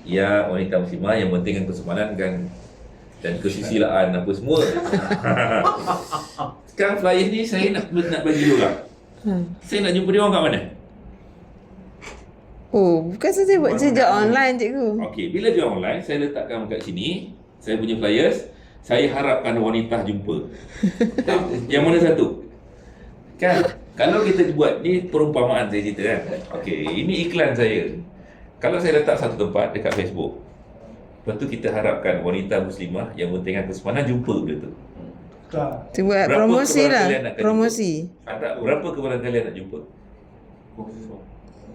Ya, wanita muslimah yang pentingkan kesopanan dan kesusilaan apa semua. Sekarang flyers ni saya nak bagi dia orang. Saya nak jumpa dia orang kat mana? Oh, bukan saya buat sejak online, cikgu. Okey, bila dia online, saya letakkan kat sini, saya punya flyers, saya harapkan wanita jumpa. Yang mana satu? Kan? Kalau kita buat, ni perumpamaan saya cerita kan. Okey, ini iklan saya. Kalau saya letak satu tempat dekat Facebook, lepas tu kita harapkan wanita muslimah yang pentingkan kesopanan jumpa benda tu. Tu buat promosi lah. Promosi. Ada berapa kebaran kalian nak jumpa?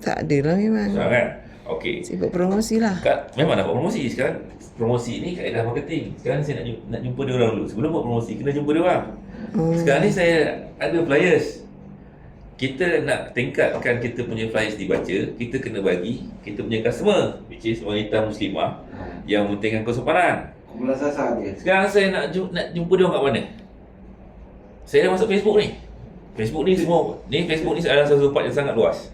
Tak ada lah memang. Kan? Okey. Sibuk promosi lah. Memang nak buat promosi sekarang. Promosi ni kaedah marketing. Sekarang saya nak jumpa dia orang dulu. Sebelum buat promosi, kena jumpa dia orang. Sekarang ni saya ada flyers. Kita nak tingkatkan kita punya flyers dibaca, kita kena bagi kita punya customer, which is wanita muslimah yang pentingkan kesopanan. Kumpulan sasar dia. Sekarang saya nak jumpa dia orang kat mana? Saya dah masuk Facebook ni. Facebook ni semua, Facebook ni adalah satu tempat yang sangat luas.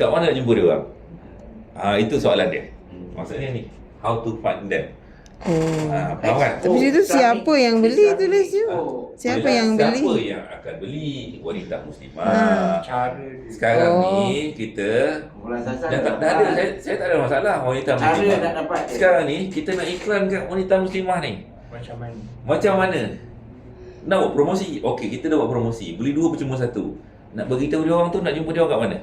Kat mana nak jumpa dia orang? Itu soalan dia. Maksudnya ni, how to find them. Faham kan? Tapi situ siapa yang beli tulis tu? Siapa yang beli? Siapa yang akan beli? Wanita muslimah. Sekarang ni kita Kumpulan sasar dah ada, saya tak ada masalah wanita cara muslimah. nak dapat dia. Sekarang ni kita nak iklankan wanita muslimah ni. Macam mana? Nak buat promosi. Okey, kita dah buat promosi. Beli dua percuma satu. Nak beritahu dia orang tu nak jumpa dia orang kat mana?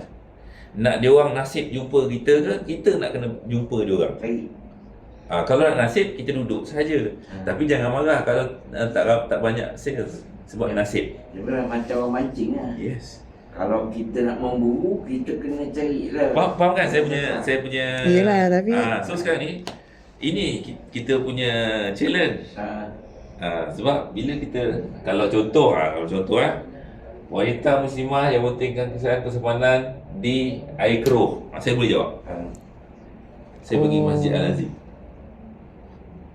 Nak dia orang nasib jumpa kita ke? Kita nak kena jumpa dia orang. Kalau nak nasib, kita duduk saja. Tapi jangan marah kalau tak banyak sales sebab nasib. Dia bilang macam orang mancing lah. Yes. Kalau kita nak memburu, kita kena cari lah. Faham kan saya punya Yelah, tapi so sekarang ni ini kita punya challenge. Sebab bila kita kalau contoh wanita muslimah yang pentingkan kesopanan di air keruh. Saya boleh jawab. Saya pergi Masjid Al-Azim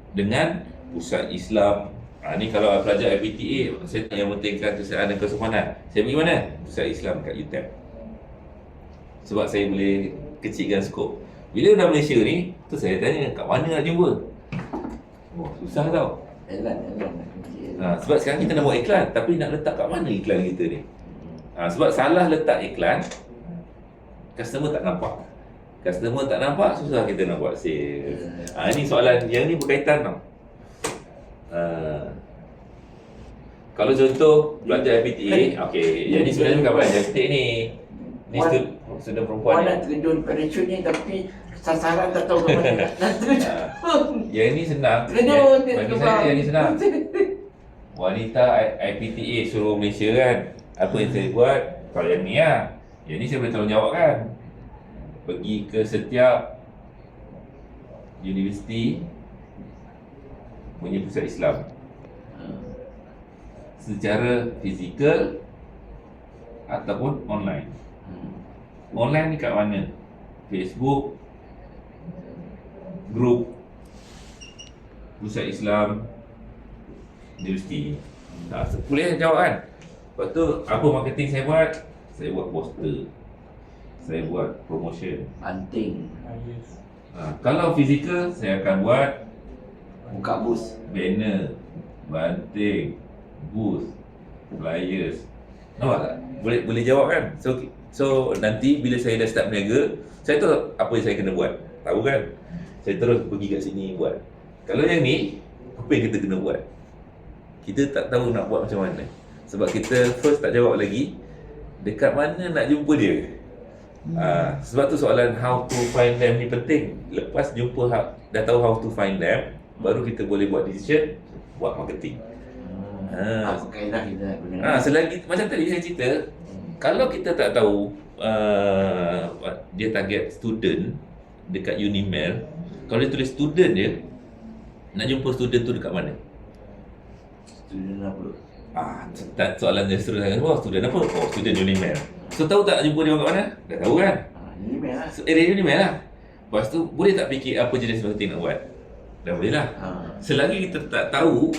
dengan pusat Islam. Ni kalau pelajar IPTA, saya yang pentingkan kesopanan dan kesopanan. Saya pergi mana? Pusat Islam kat UTEP. Sebab saya boleh kecilkan skop. Bila dah Malaysia ni, tu saya tanya kat mana nak jumpa. Susah tau. Elan. Sebab sekarang kita nak buat iklan, tapi nak letak kat mana iklan kita ni? Sebab salah letak iklan, customer tak nampak. Customer tak nampak, susah kita nak buat sales. Ini soalan yang ni berkaitan tau. Kalau contoh belajar IPTA, okey, jadi sebenarnya bukan belajar IPTA ni. Ni student perempuan nak terjun parachute ni tapi sasaran tak tahu ke mana nak terjun. Yang ni senang. Bagi saya yang ni senang. Wanita IPTA seluruh Malaysia kan. Apa yang saya buat? Kalau yang ni lah. Yang ni saya boleh tolong kan. Pergi ke setiap universiti punya pusat Islam secara fizikal ataupun online. Online ni kat mana? Facebook, grup pusat Islam universiti. Boleh jawab kan? Lepas tu apa marketing saya buat? Saya buat poster, saya buat promotion. Banting. Kalau fizikal, saya akan buat Buka bus. banner, banting, booth, flyers. Nampak tak? Boleh jawab kan? So nanti bila saya dah start berniaga, saya tahu apa yang saya kena buat. Tahu kan? Saya terus pergi kat sini buat. Kalau yang ni, apa yang kita kena buat? Kita tak tahu nak buat macam mana. Sebab kita first tak jawab lagi, dekat mana nak jumpa dia. Sebab tu soalan how to find them ni penting. Lepas jumpa dah tahu how to find them, baru kita boleh buat decision, buat marketing. Apa kaedah kita nak guna? Selagi macam tadi saya cerita, kalau kita tak tahu dia target student dekat Unimel, kalau dia tulis student dia, nak jumpa student tu dekat mana? Student apa? Soalan dia seterusnya, student apa? Student Unimel. So tahu tak jumpa dia orang kat mana? Dah tahu kan? Unimel lah. Area Unimel lah. Lepas tu boleh tak fikir apa jenis marketing nak buat? Dah boleh lah. Selagi kita tak tahu